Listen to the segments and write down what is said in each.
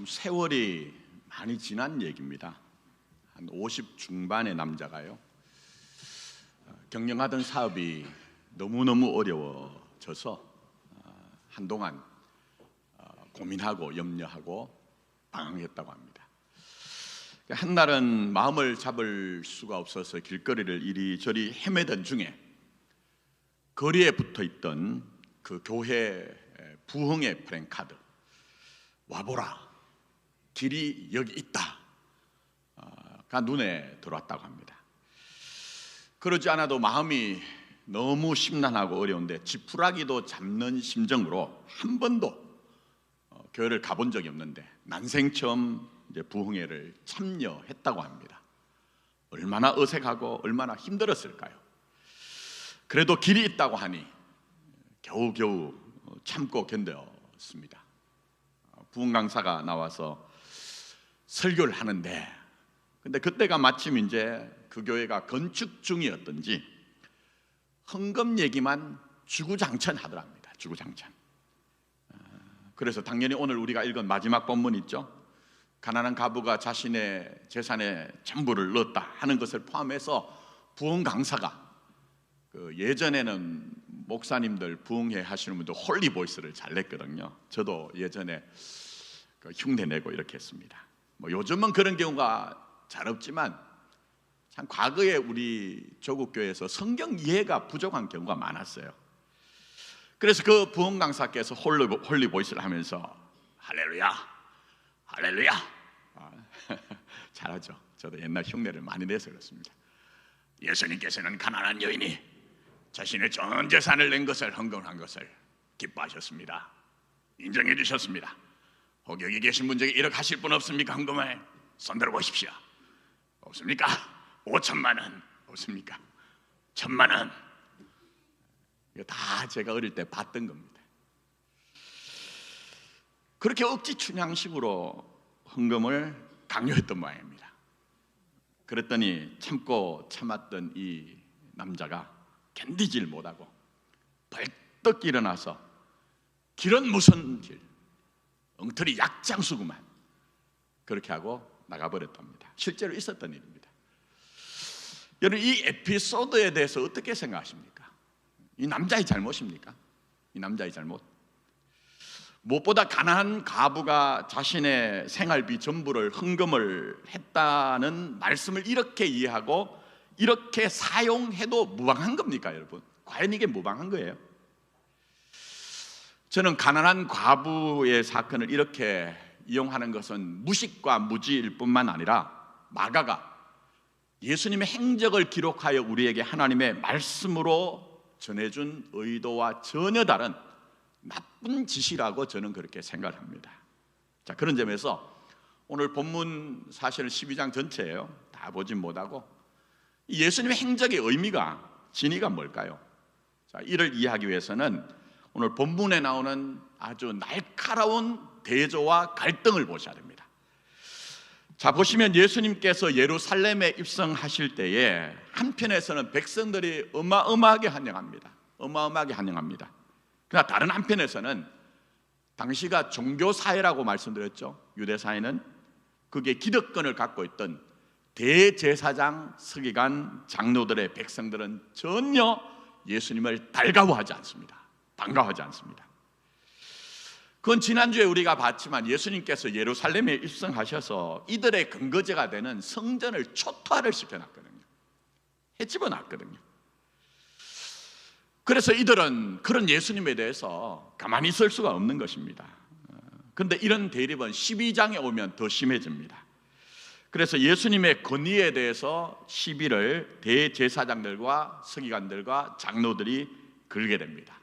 좀 세월이 많이 지난 얘기입니다. 한 50 중반의 남자가요, 경영하던 사업이 너무너무 어려워져서 한동안 고민하고 염려하고 방황했다고 합니다. 한날은 마음을 잡을 수가 없어서 길거리를 이리저리 헤매던 중에 거리에 붙어있던 그 교회 부흥의 프랜카드, 와보라, 길이 여기 있다가 눈에 들어왔다고 합니다. 그러지 않아도 마음이 너무 심란하고 어려운데 지푸라기도 잡는 심정으로 한 번도 교회를 가본 적이 없는데 난생 처음 이제 부흥회를 참여했다고 합니다. 얼마나 어색하고 얼마나 힘들었을까요? 그래도 길이 있다고 하니 겨우겨우 참고 견뎠습니다. 부흥 강사가 나와서 설교를 하는데, 근데 그때가 마침 이제 그 교회가 건축 중이었던지 헌금 얘기만 주구장창 하더랍니다. 주구장창. 그래서 당연히 오늘 우리가 읽은 마지막 본문 있죠, 가난한 과부가 자신의 재산에 전부를 넣었다 하는 것을 포함해서 부흥 강사가, 예전에는 목사님들 부흥회 하시는 분들 홀리 보이스를 잘 냈거든요. 저도 예전에 흉내 내고 이렇게 했습니다. 요즘은 그런 경우가 잘 없지만 참 과거에 우리 조국 교회에서 성경 이해가 부족한 경우가 많았어요. 그래서 그 부흥 강사께서 홀리 보이스를 하면서 할렐루야, 할렐루야, 잘하죠. 저도 옛날 흉내를 많이 내서 그렇습니다. 예수님께서는 가난한 여인이 자신의 전 재산을 낸 것을 헌금한 것을 기뻐하셨습니다. 인정해 주셨습니다. 혹 여기 계신 분 중에 이렇게 하실 분 없습니까? 헌금을 손들어 보십시오. 없습니까? 5천만 원 없습니까? 1,000만 원. 이거 다 제가 어릴 때 봤던 겁니다. 그렇게 억지 춘향식으로 헌금을 강요했던 모양입니다. 그랬더니 참고 참았던 이 남자가 견디질 못하고 벌떡 일어나서 길은 무슨 길, 엉터리 약장수구만, 그렇게 하고 나가버렸답니다. 실제로 있었던 일입니다. 여러분, 이 에피소드에 대해서 어떻게 생각하십니까? 이 남자의 잘못입니까? 이 남자의 잘못? 무엇보다 가난한 과부가 자신의 생활비 전부를 헌금을 했다는 말씀을 이렇게 이해하고 이렇게 사용해도 무방한 겁니까, 여러분? 과연 이게 무방한 거예요? 저는 가난한 과부의 사건을 이렇게 이용하는 것은 무식과 무지일 뿐만 아니라 마가가 예수님의 행적을 기록하여 우리에게 하나님의 말씀으로 전해준 의도와 전혀 다른 나쁜 짓이라고 저는 그렇게 생각을 합니다. 자, 그런 점에서 오늘 본문 사실은 12장 전체예요. 다 보진 못하고 예수님의 행적의 의미가, 진의가 뭘까요? 자, 이를 이해하기 위해서는 오늘 본문에 나오는 아주 날카로운 대조와 갈등을 보셔야 됩니다. 자, 보시면 예수님께서 예루살렘에 입성하실 때에 한편에서는 백성들이 어마어마하게 환영합니다. 어마어마하게 환영합니다. 그러나 다른 한편에서는 당시가 종교사회라고 말씀드렸죠. 유대사회는 그게 기득권을 갖고 있던 대제사장, 서기관, 장로들의 백성들은 전혀 예수님을 달가워하지 않습니다. 반가워하지 않습니다. 그건 지난주에 우리가 봤지만 예수님께서 예루살렘에 입성하셔서 이들의 근거제가 되는 성전을 초토화를 시켜놨거든요. 해집어놨거든요. 그래서 이들은 그런 예수님에 대해서 가만히 있을 수가 없는 것입니다. 그런데 이런 대립은 12장에 오면 더 심해집니다. 그래서 예수님의 권위에 대해서 시비를 대제사장들과 서기관들과 장로들이 걸게 됩니다.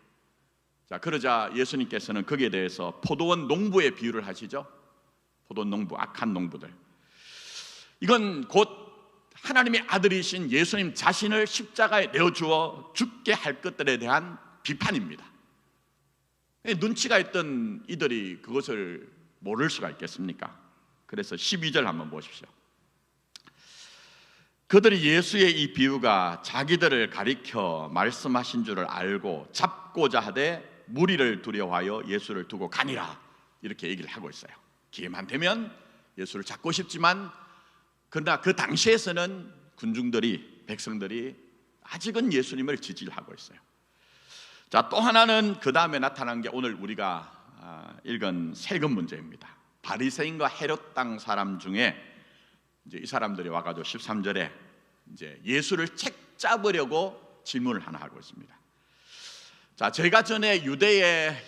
자, 그러자 예수님께서는 거기에 대해서 포도원 농부의 비유를 하시죠. 포도원 농부, 악한 농부들. 이건 곧 하나님의 아들이신 예수님 자신을 십자가에 내어주어 죽게 할 것들에 대한 비판입니다. 눈치가 있던 이들이 그것을 모를 수가 있겠습니까? 그래서 12절 한번 보십시오. 그들이 예수의 이 비유가 자기들을 가리켜 말씀하신 줄을 알고 잡고자 하되 무리를 두려워하여 예수를 두고 가니라, 이렇게 얘기를 하고 있어요. 기회만 되면 예수를 잡고 싶지만, 그러나 그 당시에서는 군중들이, 백성들이 아직은 예수님을 지지를 하고 있어요. 자, 또 하나는 그 다음에 나타난 게 오늘 우리가 읽은 세금 문제입니다. 바리새인과 헤롯 땅 사람 중에 이제 이 사람들이 와가지고 13절에 이제 예수를 책잡으려고 질문을 하나 하고 있습니다. 자, 제가 전에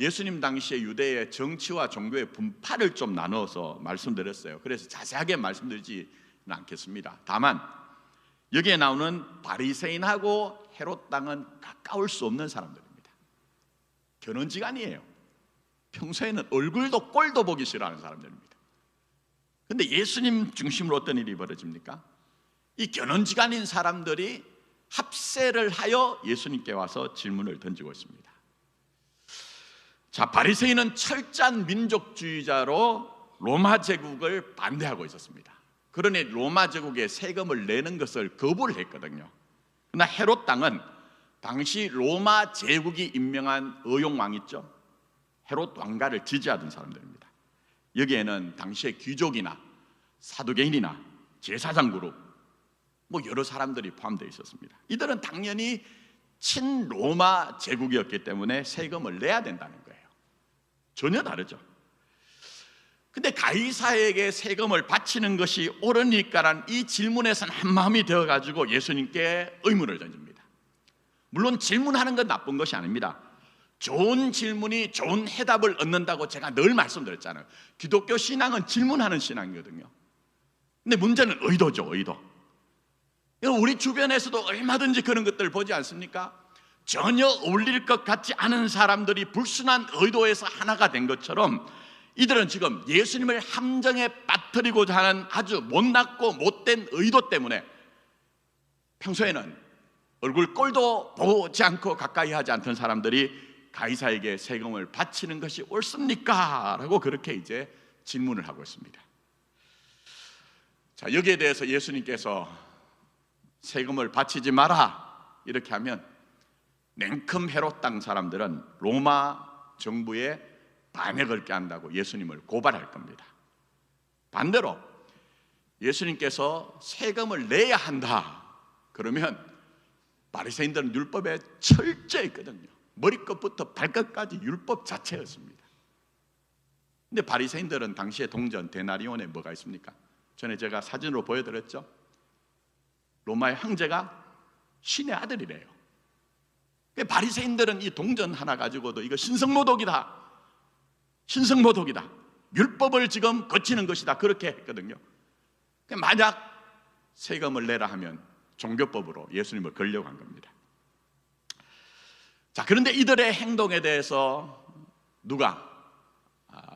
예수님 당시에 유대의 정치와 종교의 분파를 좀 나눠서 말씀드렸어요. 그래서 자세하게 말씀드리지는 않겠습니다. 다만 여기에 나오는 바리새인하고 헤롯 땅은 가까울 수 없는 사람들입니다. 견원지간이에요. 평소에는 얼굴도 꼴도 보기 싫어하는 사람들입니다. 근데 예수님 중심으로 어떤 일이 벌어집니까? 이 견원지간인 사람들이 합세를 하여 예수님께 와서 질문을 던지고 있습니다. 자, 바리새인은 철저한 민족주의자로 로마 제국을 반대하고 있었습니다. 그러니 로마 제국에 세금을 내는 것을 거부를 했거든요. 그러나 헤롯 땅은 당시 로마 제국이 임명한 의용왕 있죠, 헤롯 왕가를 지지하던 사람들입니다. 여기에는 당시의 귀족이나 사두개인이나 제사장 그룹, 여러 사람들이 포함되어 있었습니다. 이들은 당연히 친로마 제국이었기 때문에 세금을 내야 된다는 거예요. 전혀 다르죠. 근데 가이사에게 세금을 바치는 것이 옳으니까라는 이 질문에서는 한마음이 되어가지고 예수님께 의문을 던집니다. 물론 질문하는 건 나쁜 것이 아닙니다. 좋은 질문이 좋은 해답을 얻는다고 제가 늘 말씀드렸잖아요. 기독교 신앙은 질문하는 신앙이거든요. 근데 문제는 의도죠, 의도. 우리 주변에서도 얼마든지 그런 것들을 보지 않습니까? 전혀 어울릴 것 같지 않은 사람들이 불순한 의도에서 하나가 된 것처럼 이들은 지금 예수님을 함정에 빠뜨리고자 하는 아주 못났고 못된 의도 때문에 평소에는 얼굴 꼴도 보지 않고 가까이 하지 않던 사람들이 가이사에게 세금을 바치는 것이 옳습니까? 라고 그렇게 이제 질문을 하고 있습니다. 자, 여기에 대해서 예수님께서 세금을 바치지 마라 이렇게 하면 냉큼 헤롯 땅 사람들은 로마 정부에 반에 걸게 한다고 예수님을 고발할 겁니다. 반대로 예수님께서 세금을 내야 한다 그러면 바리새인들은 율법에 철저했거든요. 머리끝부터 발끝까지 율법 자체였습니다. 근데 바리새인들은 당시에 동전 데나리온에 뭐가 있습니까? 전에 제가 사진으로 보여드렸죠. 로마의 황제가 신의 아들이래요. 바리새인들은 이 동전 하나 가지고도 이거 신성모독이다, 신성모독이다, 율법을 지금 거치는 것이다 그렇게 했거든요. 만약 세금을 내라 하면 종교법으로 예수님을 걸려고 한 겁니다. 자, 그런데 이들의 행동에 대해서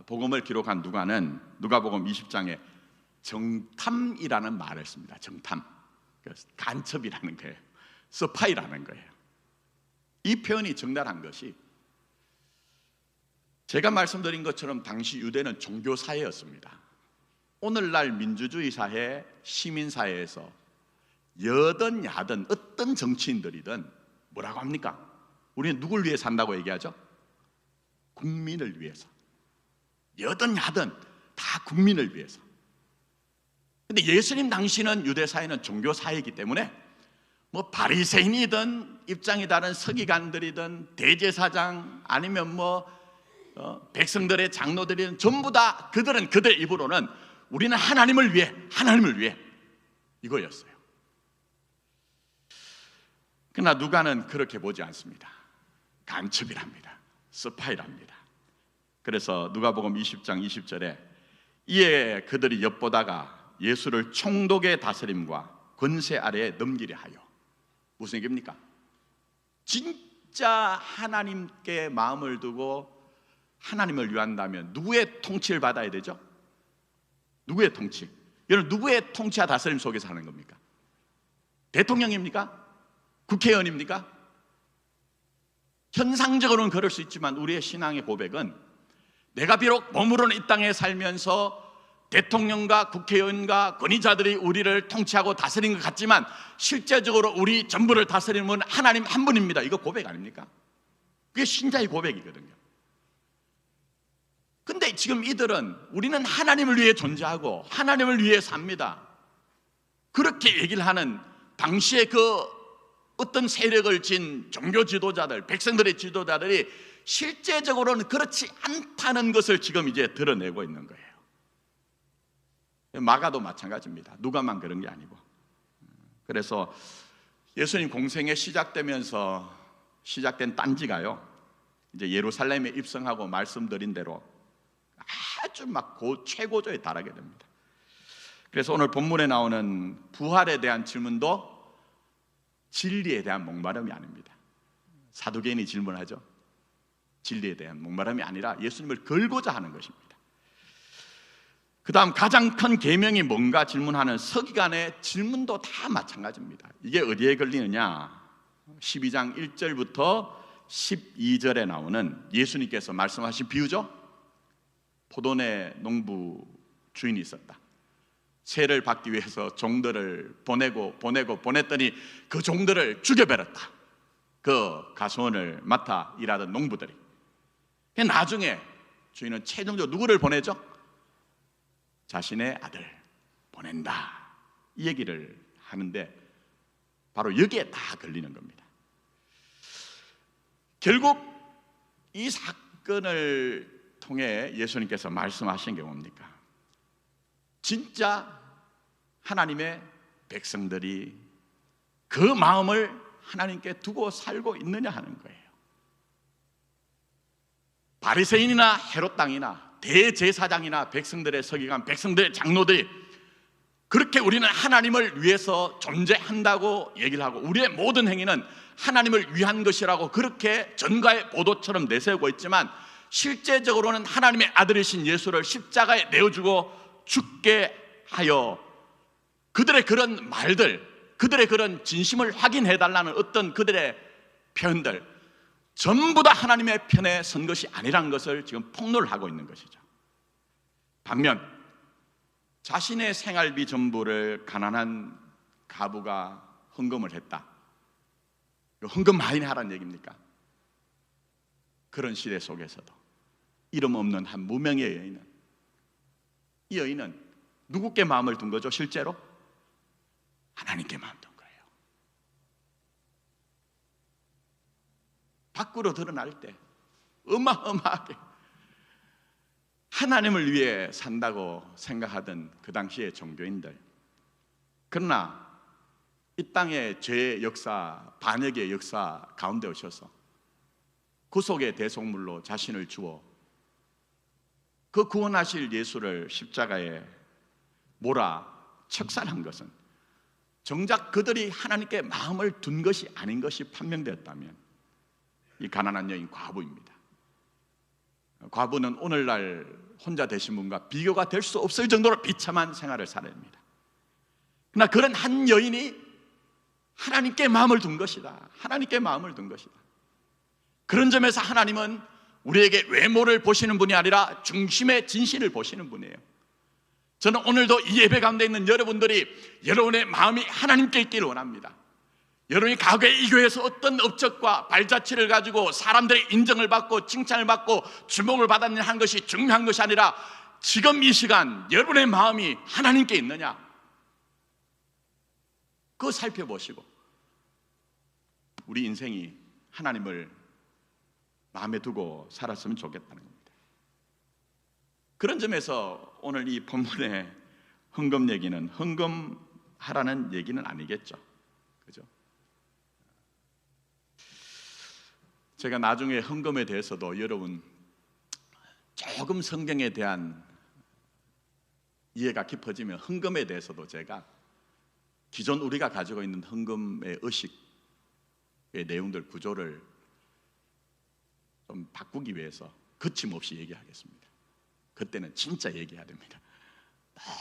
복음을 기록한 누가복음 20장에 정탐이라는 말을 씁니다. 정탐, 간첩이라는 거예요. 스파이라는 거예요. 이 표현이 적나라한 것이 제가 말씀드린 것처럼 당시 유대는 종교사회였습니다. 오늘날 민주주의 사회, 시민사회에서 여든 야든 어떤 정치인들이든 뭐라고 합니까? 우리는 누굴 위해 산다고 얘기하죠? 국민을 위해서. 여든 야든 다 국민을 위해서. 근데 예수님 당시는 유대사회는 종교사회이기 때문에 바리새인이든 입장이 다른 서기관들이든 대제사장 아니면 백성들의 장로들이든 전부 다 그들은 그들 입으로는 우리는 하나님을 위해 이거였어요. 그러나 누가는 그렇게 보지 않습니다. 간첩이랍니다. 스파이랍니다. 그래서 누가복음 20장 20절에 이에 그들이 엿보다가 예수를 총독의 다스림과 권세 아래에 넘기려 하여. 무슨 얘기입니까? 진짜 하나님께 마음을 두고 하나님을 위한다면 누구의 통치를 받아야 되죠? 누구의 통치? 여러분, 누구의 통치와 다스림 속에서 하는 겁니까? 대통령입니까? 국회의원입니까? 현상적으로는 그럴 수 있지만 우리의 신앙의 고백은 내가 비록 몸으로는 이 땅에 살면서 대통령과 국회의원과 권위자들이 우리를 통치하고 다스리는 것 같지만 실제적으로 우리 전부를 다스리는 분은 하나님 한 분입니다. 이거 고백 아닙니까? 그게 신자의 고백이거든요. 근데 지금 이들은 우리는 하나님을 위해 존재하고 하나님을 위해 삽니다, 그렇게 얘기를 하는 당시에 그 어떤 세력을 진 종교 지도자들, 백성들의 지도자들이 실제적으로는 그렇지 않다는 것을 지금 이제 드러내고 있는 거예요. 마가도 마찬가지입니다. 누가만 그런 게 아니고. 그래서 예수님 공생에 시작되면서 시작된 딴지가요, 이제 예루살렘에 입성하고 말씀드린 대로 아주 막 최고조에 달하게 됩니다. 그래서 오늘 본문에 나오는 부활에 대한 질문도 진리에 대한 목마름이 아닙니다. 사두개인이 질문하죠. 진리에 대한 목마름이 아니라 예수님을 걸고자 하는 것입니다. 그 다음 가장 큰 계명이 뭔가 질문하는 서기관의 질문도 다 마찬가지입니다. 이게 어디에 걸리느냐, 12장 1절부터 12절에 나오는 예수님께서 말씀하신 비유죠. 포도내 농부 주인이 있었다. 세를 받기 위해서 종들을 보냈더니 그 종들을 죽여버렸다, 그 가수원을 맡아 일하던 농부들이. 나중에 주인은 최종적으로 누구를 보내죠? 자신의 아들 보낸다, 이 얘기를 하는데 바로 여기에 다 걸리는 겁니다. 결국 이 사건을 통해 예수님께서 말씀하신 게 뭡니까? 진짜 하나님의 백성들이 그 마음을 하나님께 두고 살고 있느냐 하는 거예요. 바리새인이나 헤롯 당이나 대제사장이나 백성들의 서기관, 백성들의 장로들이 그렇게 우리는 하나님을 위해서 존재한다고 얘기를 하고 우리의 모든 행위는 하나님을 위한 것이라고 그렇게 전가의 보도처럼 내세우고 있지만, 실제적으로는 하나님의 아들이신 예수를 십자가에 내어주고 죽게 하여 그들의 그런 말들, 그들의 그런 진심을 확인해달라는 어떤 그들의 표현들, 전부 다 하나님의 편에 선 것이 아니라는 것을 지금 폭로를 하고 있는 것이죠. 반면 자신의 생활비 전부를 가난한 가부가 헌금을 했다, 헌금 많이 하라는 얘기입니까? 그런 시대 속에서도 이름 없는 한 무명의 여인은, 이 여인은 누구께 마음을 둔 거죠? 실제로 하나님께 마음 둔 거예요. 밖으로 드러날 때 어마어마하게 하나님을 위해 산다고 생각하던 그 당시의 종교인들, 그러나 이 땅의 죄의 역사, 반역의 역사 가운데 오셔서 구속의 대속물로 자신을 주어 그 구원하실 예수를 십자가에 몰아 척살한 것은 정작 그들이 하나님께 마음을 둔 것이 아닌 것이 판명되었다면 이 가난한 여인 과부입니다. 과부는 오늘날 혼자 되신 분과 비교가 될 수 없을 정도로 비참한 생활을 살아야 합니다. 그러나 그런 한 여인이 하나님께 마음을 둔 것이다, 하나님께 마음을 둔 것이다. 그런 점에서 하나님은 우리에게 외모를 보시는 분이 아니라 중심의 진실을 보시는 분이에요. 저는 오늘도 이 예배 가운데 있는 여러분들이 여러분의 마음이 하나님께 있기를 원합니다. 여러분이 과거에 이 교회에서 어떤 업적과 발자취를 가지고 사람들의 인정을 받고 칭찬을 받고 주목을 받았느냐 하는 것이 중요한 것이 아니라 지금 이 시간 여러분의 마음이 하나님께 있느냐, 그거 살펴보시고 우리 인생이 하나님을 마음에 두고 살았으면 좋겠다는 겁니다. 그런 점에서 오늘 이 본문의 헌금 얘기는 헌금하라는 얘기는 아니겠죠, 그죠? 제가 나중에 헌금에 대해서도 여러분 조금 성경에 대한 이해가 깊어지면 헌금에 대해서도 제가 기존 우리가 가지고 있는 헌금의 의식의 내용들, 구조를 좀 바꾸기 위해서 거침없이 얘기하겠습니다. 그때는 진짜 얘기해야 됩니다.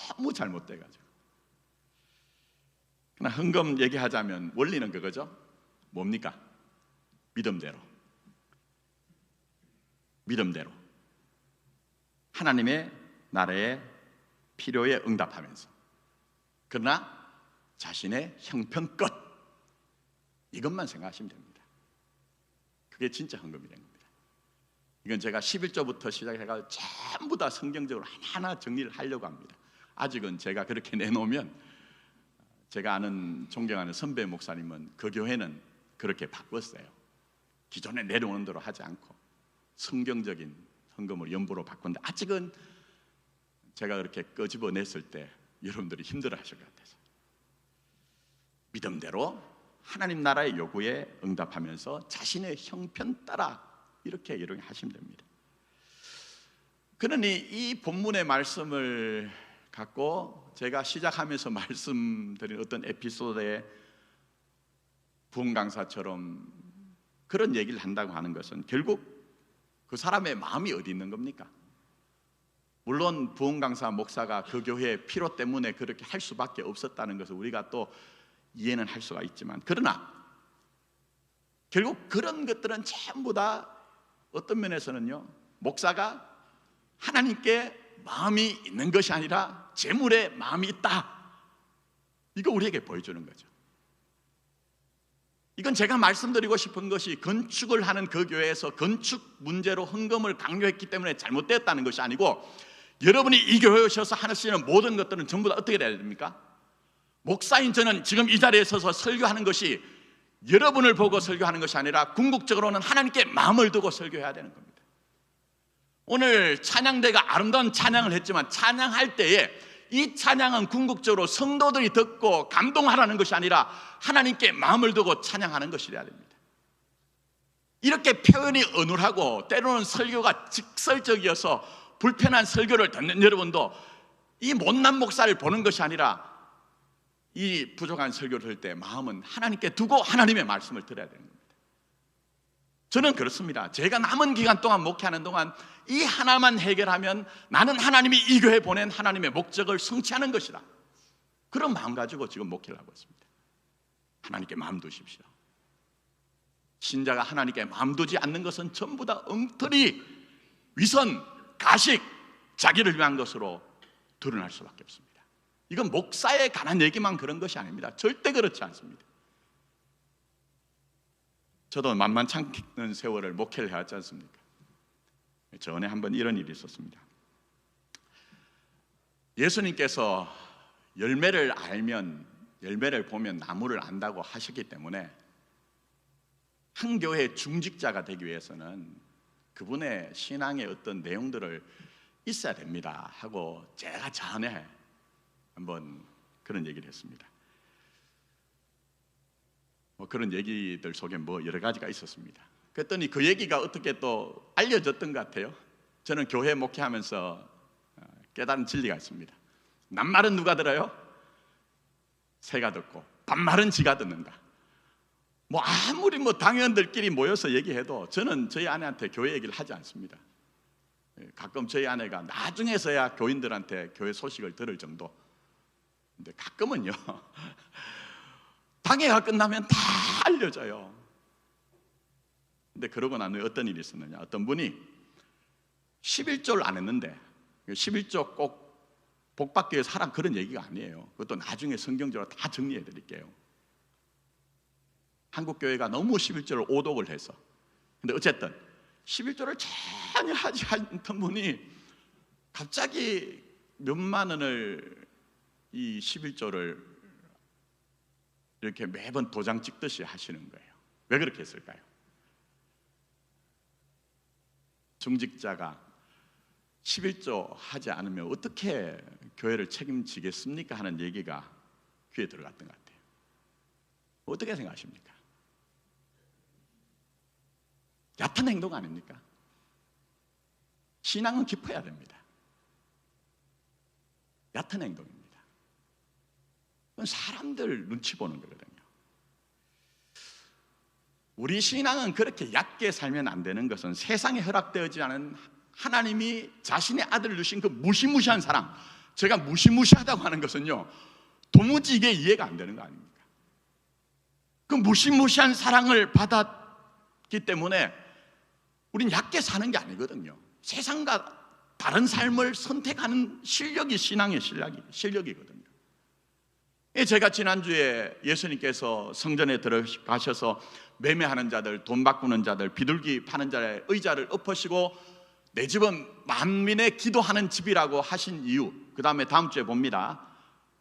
너무 잘못돼가지고. 그러나 헌금 얘기하자면 원리는 그거죠. 뭡니까? 믿음대로 하나님의 나라의 필요에 응답하면서, 그러나 자신의 형편껏, 이것만 생각하시면 됩니다. 그게 진짜 헌금이 된 겁니다. 이건 제가 11조부터 시작해서 전부 다 성경적으로 하나하나 정리를 하려고 합니다. 아직은 제가 그렇게 내놓으면, 제가 아는 존경하는 선배 목사님은 그 교회는 그렇게 바꿨어요. 기존에 내려오는 대로 하지 않고 성경적인 헌금을 연보로 바꾼다. 아직은 제가 그렇게 끄집어냈을 때 여러분들이 힘들어하실 것 같아서, 믿음대로 하나님 나라의 요구에 응답하면서 자신의 형편 따라 이렇게 하시면 됩니다. 그러니 이 본문의 말씀을 갖고 제가 시작하면서 말씀드린 어떤 에피소드의 부흥 강사처럼 그런 얘기를 한다고 하는 것은 결국 그 사람의 마음이 어디 있는 겁니까? 물론 부흥 강사 목사가 그 교회의 필요 때문에 그렇게 할 수밖에 없었다는 것을 우리가 또 이해는 할 수가 있지만, 그러나 결국 그런 것들은 전부 다 어떤 면에서는요, 목사가 하나님께 마음이 있는 것이 아니라 재물에 마음이 있다, 이거 우리에게 보여주는 거죠. 이건 제가 말씀드리고 싶은 것이 건축을 하는 그 교회에서 건축 문제로 헌금을 강요했기 때문에 잘못되었다는 것이 아니고, 여러분이 이 교회에 오셔서 하시는 모든 것들은 전부 다 어떻게 돼야 됩니까? 목사인 저는 지금 이 자리에 서서 설교하는 것이 여러분을 보고 설교하는 것이 아니라 궁극적으로는 하나님께 마음을 두고 설교해야 되는 겁니다. 오늘 찬양대가 아름다운 찬양을 했지만, 찬양할 때에 이 찬양은 궁극적으로 성도들이 듣고 감동하라는 것이 아니라 하나님께 마음을 두고 찬양하는 것이어야 됩니다. 이렇게 표현이 어눌하고 때로는 설교가 직설적이어서 불편한 설교를 듣는 여러분도 이 못난 목사를 보는 것이 아니라 이 부족한 설교를 들을 때 마음은 하나님께 두고 하나님의 말씀을 들어야 되는 겁니다. 저는 그렇습니다. 제가 남은 기간 동안 목회하는 동안 이 하나만 해결하면 나는 하나님이 이 교회에 보낸 하나님의 목적을 성취하는 것이다, 그런 마음 가지고 지금 목회를 하고 있습니다. 하나님께 마음 두십시오. 신자가 하나님께 마음 두지 않는 것은 전부 다 엉터리, 위선, 가식, 자기를 위한 것으로 드러날 수밖에 없습니다. 이건 목사에 관한 얘기만 그런 것이 아닙니다. 절대 그렇지 않습니다. 저도 만만찮은 세월을 목회를 해왔지 않습니까? 전에 한번 이런 일이 있었습니다. 예수님께서 열매를 보면 나무를 안다고 하셨기 때문에 한 교회의 중직자가 되기 위해서는 그분의 신앙의 어떤 내용들을 있어야 됩니다 하고 제가 전에 한번 그런 얘기를 했습니다. 그런 얘기들 속에 여러 가지가 있었습니다. 그랬더니 그 얘기가 어떻게 또 알려졌던 것 같아요. 저는 교회 목회하면서 깨달은 진리가 있습니다. 낱말은 누가 들어요? 새가 듣고 반말은 지가 듣는다. 아무리 당연들끼리 모여서 얘기해도 저는 저희 아내한테 교회 얘기를 하지 않습니다. 가끔 저희 아내가 나중에서야 교인들한테 교회 소식을 들을 정도. 근데 가끔은요, 당회가 끝나면 다 알려져요. 근데 그러고 난 후에 어떤 일이 있었느냐, 어떤 분이 11조를 안 했는데, 11조 꼭 복받기 위해서 하라, 그런 얘기가 아니에요. 그것도 나중에 성경적으로 다 정리해 드릴게요. 한국교회가 너무 11조를 오독을 해서, 근데 어쨌든 11조를 전혀 하지 않던 분이 갑자기 몇만 원을, 이 11조를 이렇게 매번 도장 찍듯이 하시는 거예요. 왜 그렇게 했을까요? 중직자가 11조 하지 않으면 어떻게 교회를 책임지겠습니까? 하는 얘기가 귀에 들어갔던 것 같아요. 어떻게 생각하십니까? 얕은 행동 아닙니까? 신앙은 깊어야 됩니다. 얕은 행동입니다. 그건 사람들 눈치 보는 거거든요. 우리 신앙은 그렇게 얕게 살면 안 되는 것은 세상에 허락되지 않은 하나님이 자신의 아들을 주신 그 무시무시한 사랑, 제가 무시무시하다고 하는 것은요, 도무지 이게 이해가 안 되는 거 아닙니까? 그 무시무시한 사랑을 받았기 때문에 우린 얕게 사는 게 아니거든요. 세상과 다른 삶을 선택하는 실력이 신앙의 실력이거든요. 제가 지난주에 예수님께서 성전에 들어가셔서 매매하는 자들, 돈 바꾸는 자들, 비둘기 파는 자의 의자를 엎으시고 내 집은 만민의 기도하는 집이라고 하신 이유, 그 다음에 다음 주에 봅니다.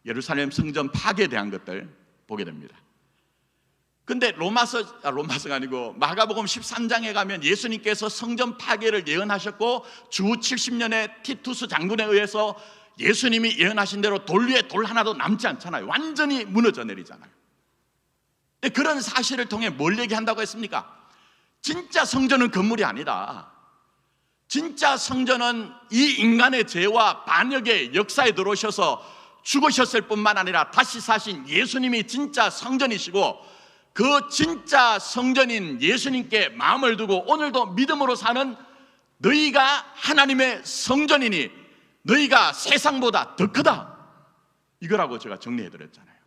예루살렘 성전 파괴에 대한 것들 보게 됩니다. 근데 로마서가 아니고 마가복음 13장에 가면 예수님께서 성전 파괴를 예언하셨고 주 70년에 티투스 장군에 의해서 예수님이 예언하신 대로 돌 위에 돌 하나도 남지 않잖아요. 완전히 무너져 내리잖아요. 근데 그런 사실을 통해 뭘 얘기한다고 했습니까? 진짜 성전은 건물이 아니다. 진짜 성전은 이 인간의 죄와 반역의 역사에 들어오셔서 죽으셨을 뿐만 아니라 다시 사신 예수님이 진짜 성전이시고, 그 진짜 성전인 예수님께 마음을 두고 오늘도 믿음으로 사는 너희가 하나님의 성전이니 너희가 세상보다 더 크다, 이거라고 제가 정리해드렸잖아요.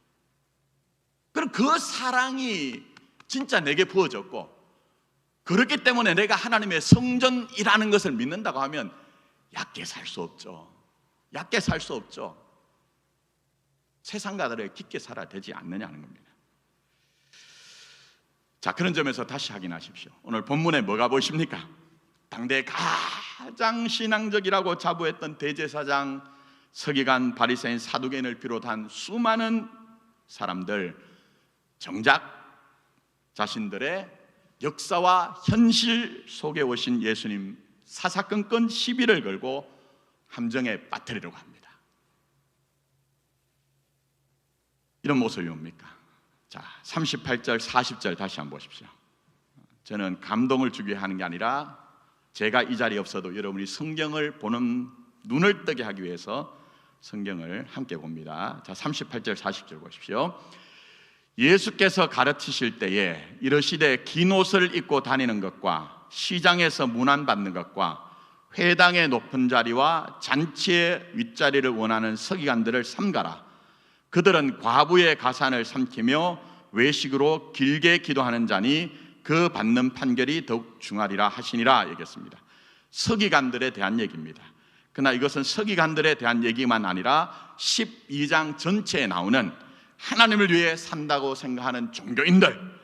그럼 그 사랑이 진짜 내게 부어졌고, 그렇기 때문에 내가 하나님의 성전이라는 것을 믿는다고 하면 얕게 살 수 없죠. 얕게 살 수 없죠. 세상과 다르게 깊게 살아야 되지 않느냐는 겁니다. 자, 그런 점에서 다시 확인하십시오. 오늘 본문에 뭐가 보이십니까? 당대 가장 신앙적이라고 자부했던 대제사장, 서기관, 바리새인, 사두개인을 비롯한 수많은 사람들, 정작 자신들의 역사와 현실 속에 오신 예수님 사사건건 시비를 걸고 함정에 빠뜨리려고 합니다. 이런 모습이 뭡니까? 자, 38절, 40절 다시 한번 보십시오. 저는 감동을 주기 하는 게 아니라 제가 이 자리에 없어도 여러분이 성경을 보는 눈을 뜨게 하기 위해서 성경을 함께 봅니다. 자, 38절, 40절 보십시오. 예수께서 가르치실 때에 이르시되 긴 옷을 입고 다니는 것과 시장에서 문안받는 것과 회당의 높은 자리와 잔치의 윗자리를 원하는 서기관들을 삼가라. 그들은 과부의 가산을 삼키며 외식으로 길게 기도하는 자니 그 받는 판결이 더욱 중하리라 하시니라 얘기했습니다. 서기관들에 대한 얘기입니다. 그러나 이것은 서기관들에 대한 얘기만 아니라 12장 전체에 나오는 하나님을 위해 산다고 생각하는 종교인들,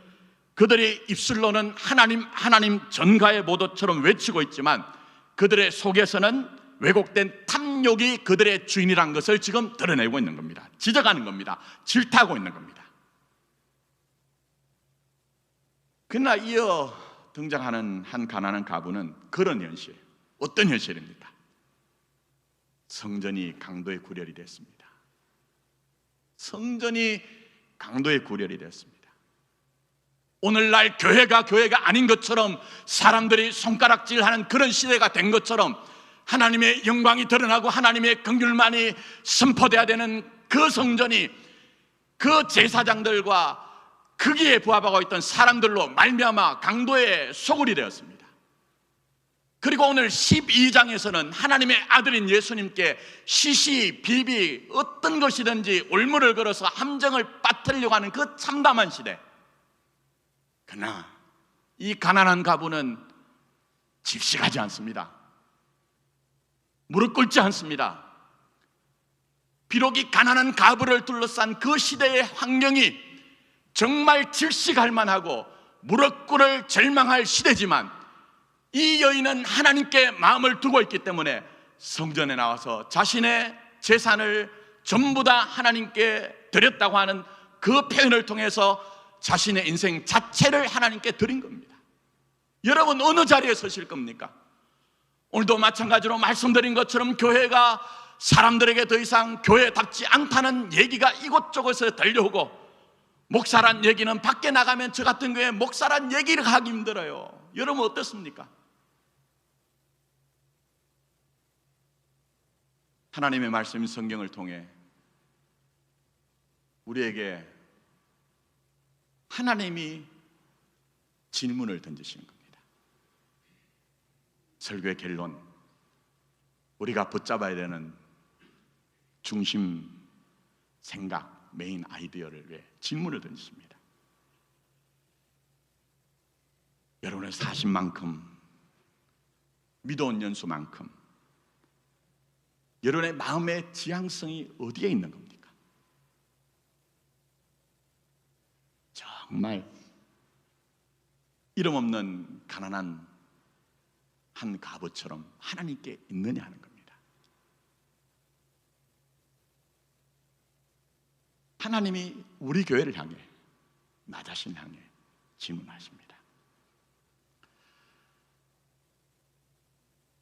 그들이 입술로는 하나님 하나님 전가의 모도처럼 외치고 있지만 그들의 속에서는 왜곡된 탐욕이 그들의 주인이란 것을 지금 드러내고 있는 겁니다. 지적하는 겁니다. 질타하고 있는 겁니다. 그러나 이어 등장하는 한 가난한 과부는 그런 현실, 어떤 현실입니까? 성전이 강도의 구렬이 됐습니다. 성전이 강도의 구렬이 됐습니다. 오늘날 교회가 아닌 것처럼 사람들이 손가락질하는 그런 시대가 된 것처럼 하나님의 영광이 드러나고 하나님의 긍휼만이 선포돼야 되는 그 성전이 그 제사장들과 거기에 부합하고 있던 사람들로 말미암아 강도의 소굴이 되었습니다. 그리고 오늘 12장에서는 하나님의 아들인 예수님께 시시 비비 어떤 것이든지 올무를 걸어서 함정을 빠뜨리려고 하는 그 참담한 시대, 그러나 이 가난한 과부는 질식하지 않습니다. 무릎 꿇지 않습니다. 비록 이 가난한 과부를 둘러싼 그 시대의 환경이 정말 질식할 만하고 무릎 꿇을 절망할 시대지만 이 여인은 하나님께 마음을 두고 있기 때문에 성전에 나와서 자신의 재산을 전부 다 하나님께 드렸다고 하는 그 표현을 통해서 자신의 인생 자체를 하나님께 드린 겁니다. 여러분 어느 자리에 서실 겁니까? 오늘도 마찬가지로 말씀드린 것처럼 교회가 사람들에게 더 이상 교회답지 않다는 얘기가 이곳저곳에서 들려오고, 목사란 얘기는 밖에 나가면 저 같은 교회 목사란 얘기를 하기 힘들어요. 여러분 어떻습니까? 하나님의 말씀인 성경을 통해 우리에게 하나님이 질문을 던지시는 겁니다. 설교의 결론, 우리가 붙잡아야 되는 중심 생각, 메인 아이디어를 위해 질문을 던지십니다. 여러분의 사신만큼, 믿어온 연수만큼 여러분의 마음의 지향성이 어디에 있는 겁니까? 정말 이름 없는 가난한 한 과부처럼 하나님께 있느냐 하는 겁니다. 하나님이 우리 교회를 향해, 나 자신을 향해 질문하십니다.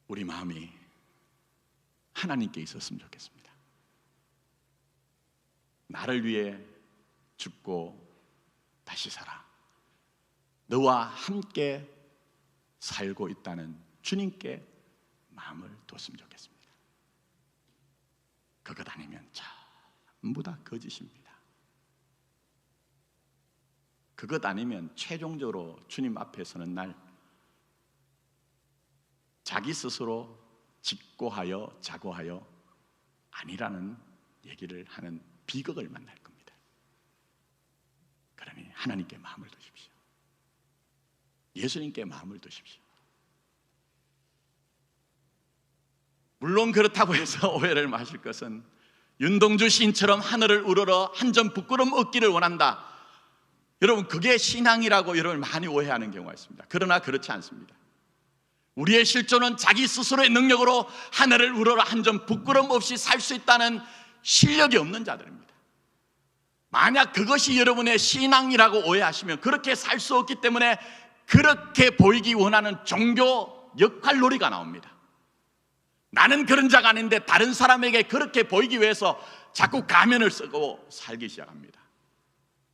우리 마음이 하나님께 있었으면 좋겠습니다. 나를 위해 죽고 다시 살아 너와 함께 살고 있다는 주님께 마음을 뒀으면 좋겠습니다. 그것 아니면 전부 다 거짓입니다. 그것 아니면 최종적으로 주님 앞에 서는 날 자기 스스로 직고하여 자고하여 아니라는 얘기를 하는 비극을 만날 겁니다. 그러니 하나님께 마음을 두십시오. 예수님께 마음을 두십시오. 물론 그렇다고 해서 오해를 마실 것은 윤동주 시인처럼 하늘을 우러러 한 점 부끄럼 얻기를 원한다. 여러분, 그게 신앙이라고 여러분 많이 오해하는 경우가 있습니다. 그러나 그렇지 않습니다. 우리의 실존은 자기 스스로의 능력으로 하늘을 우러러 한 점 부끄럼 없이 살 수 있다는 실력이 없는 자들입니다. 만약 그것이 여러분의 신앙이라고 오해하시면 그렇게 살 수 없기 때문에 그렇게 보이기 원하는 종교 역할놀이가 나옵니다. 나는 그런 자가 아닌데 다른 사람에게 그렇게 보이기 위해서 자꾸 가면을 쓰고 살기 시작합니다.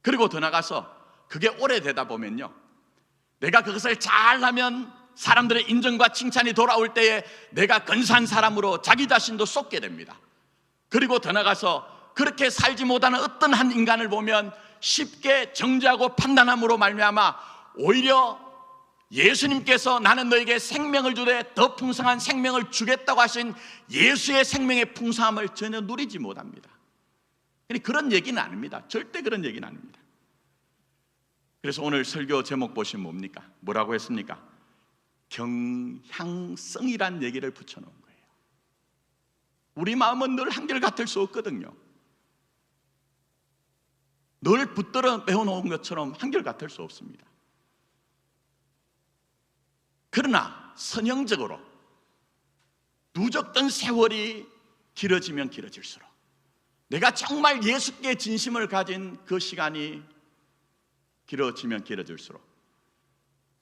그리고 더 나가서 그게 오래되다 보면요, 내가 그것을 잘하면 사람들의 인정과 칭찬이 돌아올 때에 내가 근사한 사람으로 자기 자신도 쏟게 됩니다. 그리고 더 나가서 그렇게 살지 못하는 어떤 한 인간을 보면 쉽게 정죄하고 판단함으로 말미암아 오히려 예수님께서 나는 너에게 생명을 주되 더 풍성한 생명을 주겠다고 하신 예수의 생명의 풍성함을 전혀 누리지 못합니다. 그런 얘기는 아닙니다. 절대 그런 얘기는 아닙니다. 그래서 오늘 설교 제목 보시면 뭡니까? 뭐라고 했습니까? 경향성이란 얘기를 붙여놓은 거예요. 우리 마음은 늘 한결같을 수 없거든요. 늘 붙들어 매어놓은 것처럼 한결같을 수 없습니다. 그러나 선형적으로 누적된 세월이 길어지면 길어질수록 내가 정말 예수께 진심을 가진 그 시간이 길어지면 길어질수록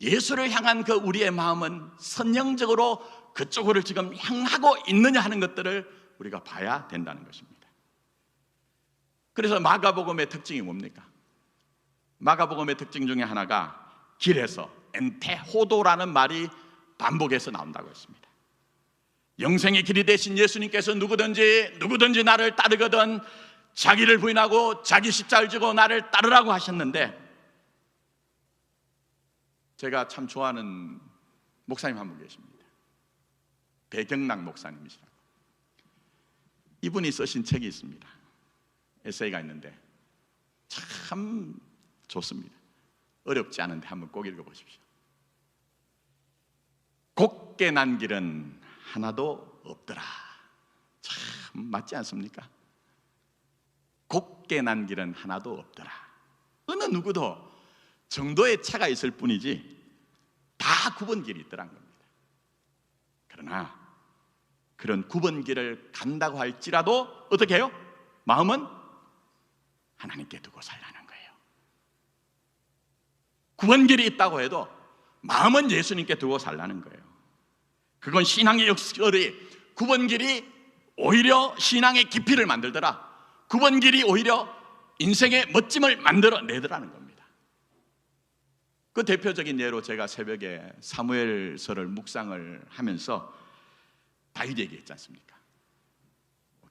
예수를 향한 그 우리의 마음은 선형적으로 그쪽으로 지금 향하고 있느냐 하는 것들을 우리가 봐야 된다는 것입니다. 그래서 마가복음의 특징이 뭡니까? 마가복음의 특징 중에 하나가 길에서 엔테호도라는 말이 반복해서 나온다고 했습니다. 영생의 길이 되신 예수님께서 누구든지 나를 따르거든 자기를 부인하고 자기 십자가를 지고 나를 따르라고 하셨는데, 제가 참 좋아하는 목사님 한 분 계십니다. 배경락 목사님이시라고. 이분이 쓰신 책이 있습니다. 에세이가 있는데 참 좋습니다. 어렵지 않은데 한번 꼭 읽어보십시오. 곱게 난 길은 하나도 없더라. 참 맞지 않습니까? 곱게 난 길은 하나도 없더라. 어느 누구도 정도의 차가 있을 뿐이지 다 굽은 길이 있더란 겁니다. 그러나 그런 굽은 길을 간다고 할지라도 어떻게 해요? 마음은 하나님께 두고 살라는 거예요. 굽은 길이 있다고 해도 마음은 예수님께 두고 살라는 거예요. 그건 신앙의 역설이 굽은 길이 오히려 신앙의 깊이를 만들더라. 굽은 길이 오히려 인생의 멋짐을 만들어내더라는 겁니다. 그 대표적인 예로 제가 새벽에 사무엘서를 묵상을 하면서 다윗 얘기했지 않습니까?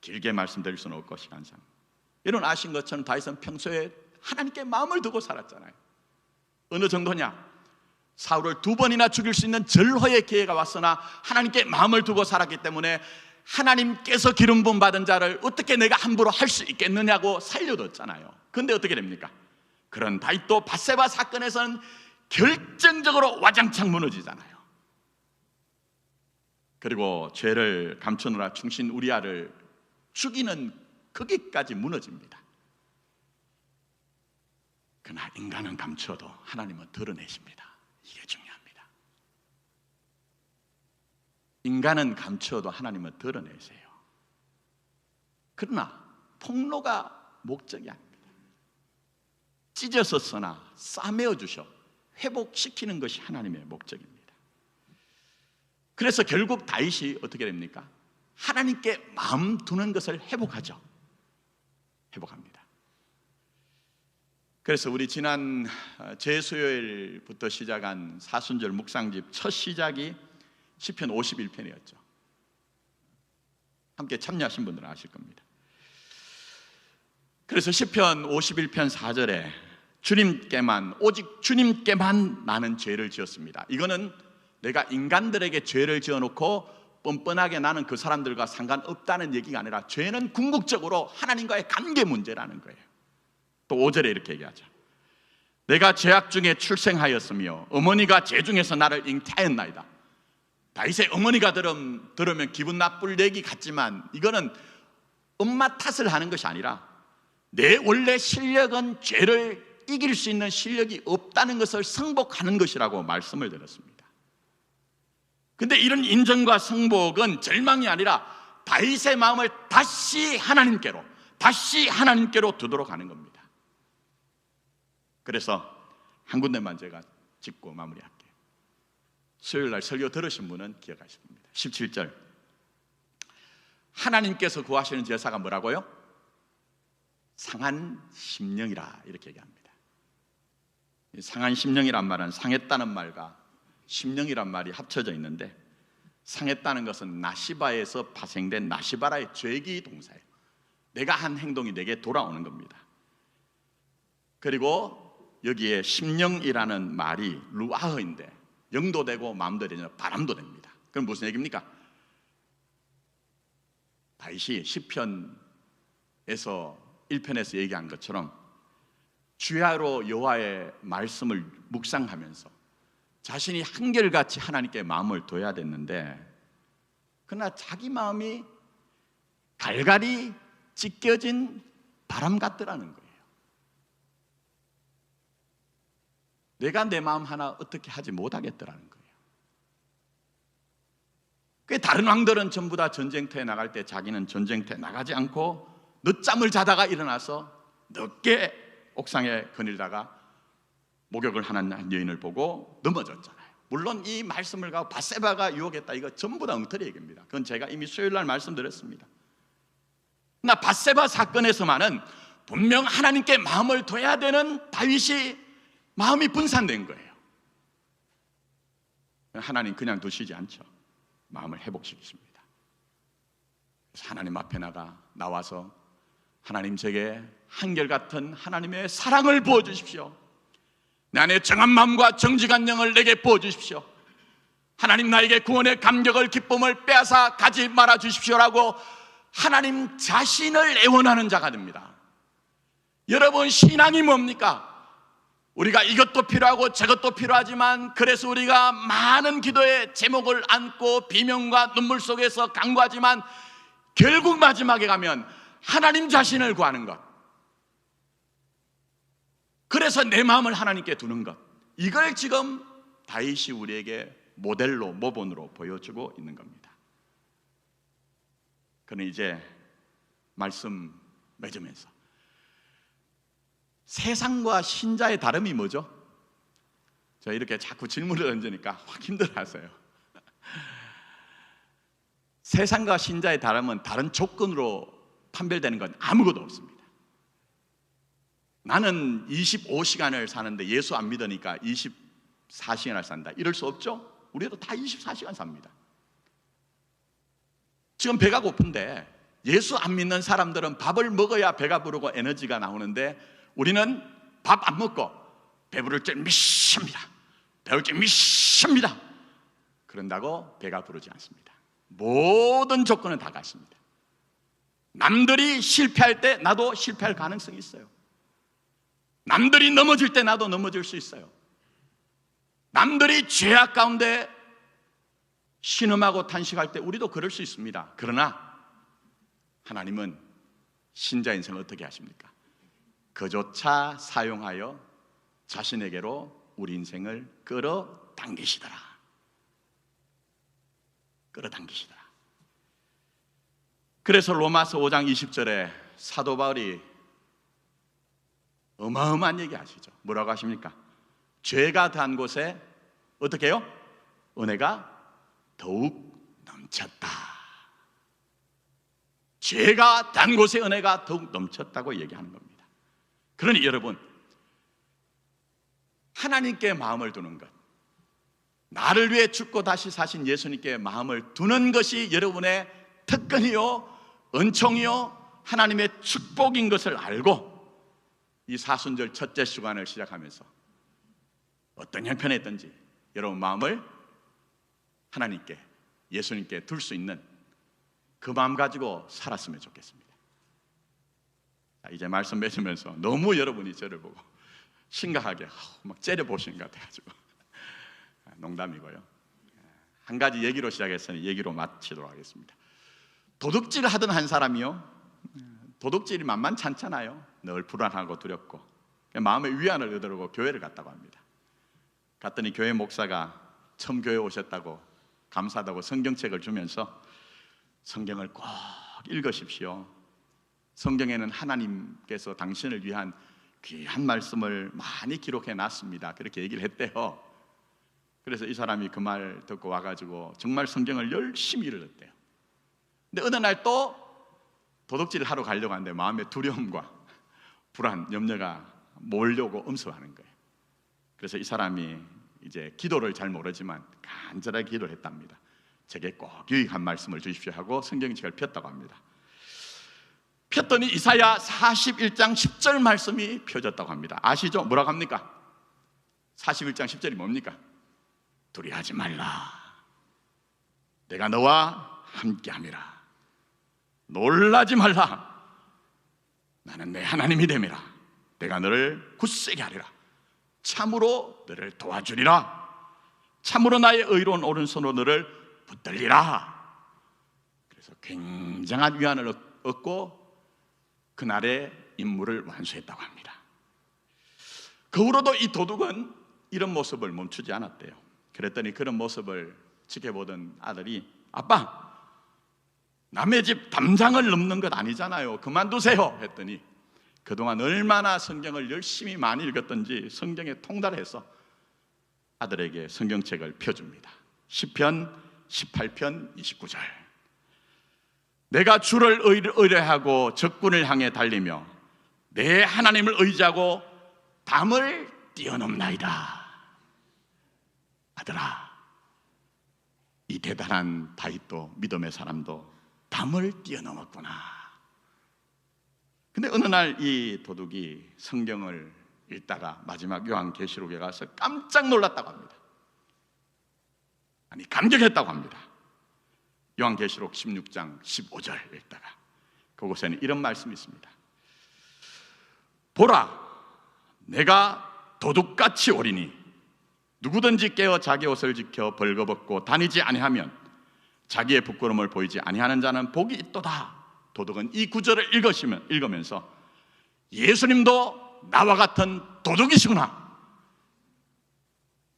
길게 말씀드릴 수는 없고 시간상, 여러분 아신 것처럼 다윗은 평소에 하나님께 마음을 두고 살았잖아요. 어느 정도냐? 사울을 2번이나 죽일 수 있는 절호의 기회가 왔으나 하나님께 마음을 두고 살았기 때문에 하나님께서 기름 부음 받은 자를 어떻게 내가 함부로 할 수 있겠느냐고 살려뒀잖아요. 그런데 어떻게 됩니까? 그런 다윗도 밧세바 사건에서는 결정적으로 와장창 무너지잖아요. 그리고 죄를 감추느라 충신 우리아를 죽이는 거기까지 무너집니다. 그러나 인간은 감추어도 하나님은 드러내십니다. 이게 중요합니다. 인간은 감추어도 하나님은 드러내세요. 그러나 폭로가 목적이 아닙니다. 찢어서 써나 싸매어 주셔 회복시키는 것이 하나님의 목적입니다. 그래서 결국 다윗이 어떻게 됩니까? 하나님께 마음 두는 것을 회복하죠. 회복합니다. 그래서 우리 지난 제수요일부터 시작한 사순절 묵상집 첫 시작이 시편 51편이었죠. 함께 참여하신 분들은 아실 겁니다. 그래서 시편 51편 4절에 주님께만, 오직 주님께만 나는 죄를 지었습니다. 이거는 내가 인간들에게 죄를 지어놓고 뻔뻔하게 나는 그 사람들과 상관없다는 얘기가 아니라 죄는 궁극적으로 하나님과의 관계 문제라는 거예요. 또 5절에 이렇게 얘기하죠. 내가 죄악 중에 출생하였으며 어머니가 죄 중에서 나를 잉태하였나이다. 다윗의 어머니가 들으면 기분 나쁠 얘기 같지만 이거는 엄마 탓을 하는 것이 아니라 내 원래 실력은 죄를 이길 수 있는 실력이 없다는 것을 승복하는 것이라고 말씀을 드렸습니다. 근데 이런 인정과 승복은 절망이 아니라 다윗의 마음을 다시 하나님께로 두도록 하는 겁니다. 그래서 한 군데만 제가 짚고 마무리할게요. 수요일날 설교 들으신 분은 기억하실 겁니다. 17절, 하나님께서 구하시는 제사가 뭐라고요? 상한 심령이라 이렇게 얘기합니다. 상한 심령이란 말은 상했다는 말과 심령이란 말이 합쳐져 있는데, 상했다는 것은 나시바에서 파생된 나시바라의 죄기 동사예요. 내가 한 행동이 내게 돌아오는 겁니다. 그리고 여기에 심령이라는 말이 루아흐인데 영도 되고 마음도 되죠. 바람도 됩니다. 그럼 무슨 얘기입니까? 다윗이 시편에서 1편에서 얘기한 것처럼 주야로 여호와의 말씀을 묵상하면서 자신이 한결같이 하나님께 마음을 둬야 됐는데, 그러나 자기 마음이 갈갈이 찢겨진 바람 같더라는 거예요. 내가 내 마음 하나 어떻게 하지 못하겠더라는 거예요. 그 다른 왕들은 전부 다 전쟁터에 나갈 때 자기는 전쟁터에 나가지 않고 늦잠을 자다가 일어나서 늦게 옥상에 거닐다가 목욕을 하는 여인을 보고 넘어졌잖아요. 물론 이 말씀을 가지고 밧세바가 유혹했다, 이거 전부 다 엉터리 얘기입니다. 그건 제가 이미 수요일날 말씀드렸습니다. 그러나 밧세바 사건에서만은 분명 하나님께 마음을 둬야 되는 다윗이 마음이 분산된 거예요. 하나님 그냥 두시지 않죠. 마음을 회복시키십니다. 그래서 하나님 앞에 나와서 하나님, 제게 한결같은 하나님의 사랑을 부어주십시오. 내 안에 정한 마음과 정직한 영을 내게 부어주십시오. 하나님, 나에게 구원의 감격을, 기쁨을 빼앗아 가지 말아 주십시오라고 하나님 자신을 애원하는 자가 됩니다. 여러분, 신앙이 뭡니까? 우리가 이것도 필요하고 저것도 필요하지만, 그래서 우리가 많은 기도의 제목을 안고 비명과 눈물 속에서 간구하지만 결국 마지막에 가면 하나님 자신을 구하는 것, 그래서 내 마음을 하나님께 두는 것, 이걸 지금 다윗이 우리에게 모델로, 모본으로 보여주고 있는 겁니다. 그는 이제 말씀 맺으면서 세상과 신자의 다름이 뭐죠? 저 이렇게 자꾸 질문을 던지니까 확 힘들어하세요. 세상과 신자의 다름은 다른 조건으로 판별되는 건 아무것도 없습니다. 나는 25시간을 사는데 예수 안 믿으니까 24시간을 산다, 이럴 수 없죠? 우리도 다 24시간 삽니다. 지금 배가 고픈데 예수 안 믿는 사람들은 밥을 먹어야 배가 부르고 에너지가 나오는데, 우리는 밥 안 먹고 배부를 줄 믿습니다. 배울 줄 믿습니다. 그런다고 배가 부르지 않습니다. 모든 조건은 다 같습니다. 남들이 실패할 때 나도 실패할 가능성이 있어요. 남들이 넘어질 때 나도 넘어질 수 있어요. 남들이 죄악 가운데 신음하고 탄식할 때 우리도 그럴 수 있습니다. 그러나 하나님은 신자 인생을 어떻게 하십니까? 그조차 사용하여 자신에게로 우리 인생을 끌어당기시더라. 끌어당기시더라. 그래서 로마서 5장 20절에 사도 바울이 어마어마한 얘기 하시죠. 뭐라고 하십니까? 죄가 더한 곳에 어떻게 해요? 은혜가 더욱 넘쳤다. 죄가 단 곳에 은혜가 더욱 넘쳤다고 얘기하는 겁니다. 그러니 여러분, 하나님께 마음을 두는 것, 나를 위해 죽고 다시 사신 예수님께 마음을 두는 것이 여러분의 특권이요, 은총이요, 하나님의 축복인 것을 알고 이 사순절 첫째 주간을 시작하면서 어떤 형편에 있든지 여러분 마음을 하나님께, 예수님께 둘 수 있는 그 마음 가지고 살았으면 좋겠습니다. 이제 말씀 맺으면서 너무 여러분이 저를 보고 심각하게 막 째려보시는 것 같아가지고 농담이고요. 한 가지 얘기로 시작했으니 얘기로 마치도록 하겠습니다. 도둑질 하던 한 사람이요, 도둑질이 만만치 않잖아요. 늘 불안하고 두렵고 마음의 위안을 얻으려고 교회를 갔다고 합니다. 갔더니 교회 목사가 처음 교회 오셨다고 감사하다고 성경책을 주면서 성경을 꼭 읽으십시오. 성경에는 하나님께서 당신을 위한 귀한 말씀을 많이 기록해 놨습니다. 그렇게 얘기를 했대요. 그래서 이 사람이 그 말 듣고 와가지고 정말 성경을 열심히 읽었대요. 근데 어느 날 또 도둑질을 하러 가려고 하는데 마음의 두려움과 불안, 염려가 몰려오고 엄습하는 거예요. 그래서 이 사람이 이제 기도를 잘 모르지만 간절하게 기도를 했답니다. 제게 꼭 유익한 말씀을 주십시오 하고 성경책을 폈다고 합니다. 폈더니 이사야 41장 10절 말씀이 펴졌다고 합니다. 아시죠? 뭐라고 합니까? 41장 10절이 뭡니까? 두려워하지 말라. 내가 너와 함께함이라. 놀라지 말라. 나는 내 하나님이 됨이라. 내가 너를 굳세게 하리라. 참으로 너를 도와주리라. 참으로 나의 의로운 오른손으로 너를 붙들리라. 그래서 굉장한 위안을 얻고 그날의 임무를 완수했다고 합니다. 그 후로도 이 도둑은 이런 모습을 멈추지 않았대요. 그랬더니 그런 모습을 지켜보던 아들이, 아빠, 남의 집 담장을 넘는 것 아니잖아요. 그만두세요 했더니 그동안 얼마나 성경을 열심히 많이 읽었던지 성경에 통달해서 아들에게 성경책을 펴줍니다. 시편 18편 29절. 내가 주를 의뢰하고 적군을 향해 달리며 내 하나님을 의지하고 담을 뛰어넘나이다. 아들아, 이 대단한 다윗도, 믿음의 사람도 담을 뛰어넘었구나. 근데 어느 날 이 도둑이 성경을 읽다가 마지막 요한계시록에 가서 깜짝 놀랐다고 합니다. 아니, 감격했다고 합니다. 요한계시록 16장 15절 읽다가 그곳에는 이런 말씀이 있습니다. 보라, 내가 도둑같이 오리니 누구든지 깨어 자기 옷을 지켜 벌거벗고 다니지 아니하면 자기의 부끄러움을 보이지 아니하는 자는 복이 있도다. 도둑은 이 구절을 읽으면서 예수님도 나와 같은 도둑이시구나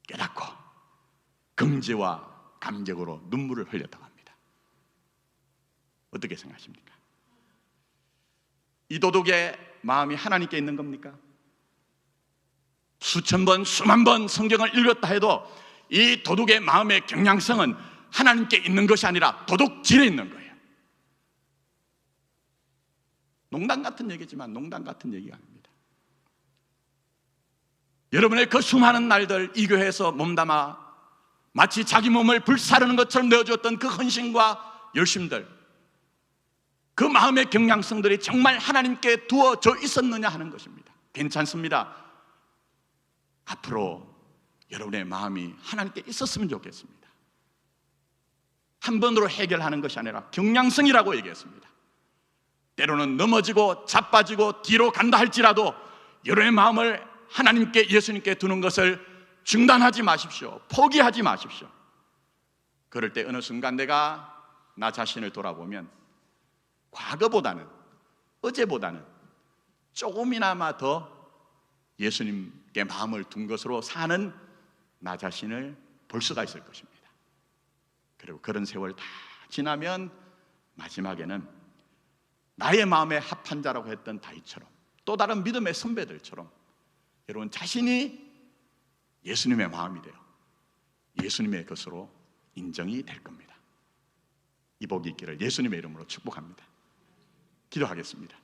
깨닫고 긍지와 감격으로 눈물을 흘렸다고 합니다. 어떻게 생각하십니까? 이 도둑의 마음이 하나님께 있는 겁니까? 수천 번, 수만 번 성경을 읽었다 해도 이 도둑의 마음의 경향성은 하나님께 있는 것이 아니라 도둑질에 있는 거예요. 농담 같은 얘기지만 농담 같은 얘기가 아닙니다. 여러분의 그 수많은 날들 이 교회에서 몸담아 마치 자기 몸을 불사르는 것처럼 내어주었던 그 헌신과 열심들, 그 마음의 경향성들이 정말 하나님께 두어져 있었느냐 하는 것입니다. 괜찮습니다. 앞으로 여러분의 마음이 하나님께 있었으면 좋겠습니다. 한 번으로 해결하는 것이 아니라 경향성이라고 얘기했습니다. 때로는 넘어지고 자빠지고 뒤로 간다 할지라도 여러분의 마음을 하나님께, 예수님께 두는 것을 중단하지 마십시오. 포기하지 마십시오. 그럴 때 어느 순간 내가 나 자신을 돌아보면 과거보다는, 어제보다는 조금이나마 더 예수님께 마음을 둔 것으로 사는 나 자신을 볼 수가 있을 것입니다. 그리고 그런 세월 다 지나면 마지막에는 나의 마음에 합한 자라고 했던 다윗처럼, 또 다른 믿음의 선배들처럼 여러분 자신이 예수님의 마음이 되어 예수님의 것으로 인정이 될 겁니다. 이 복이 있기를 예수님의 이름으로 축복합니다. 기도하겠습니다.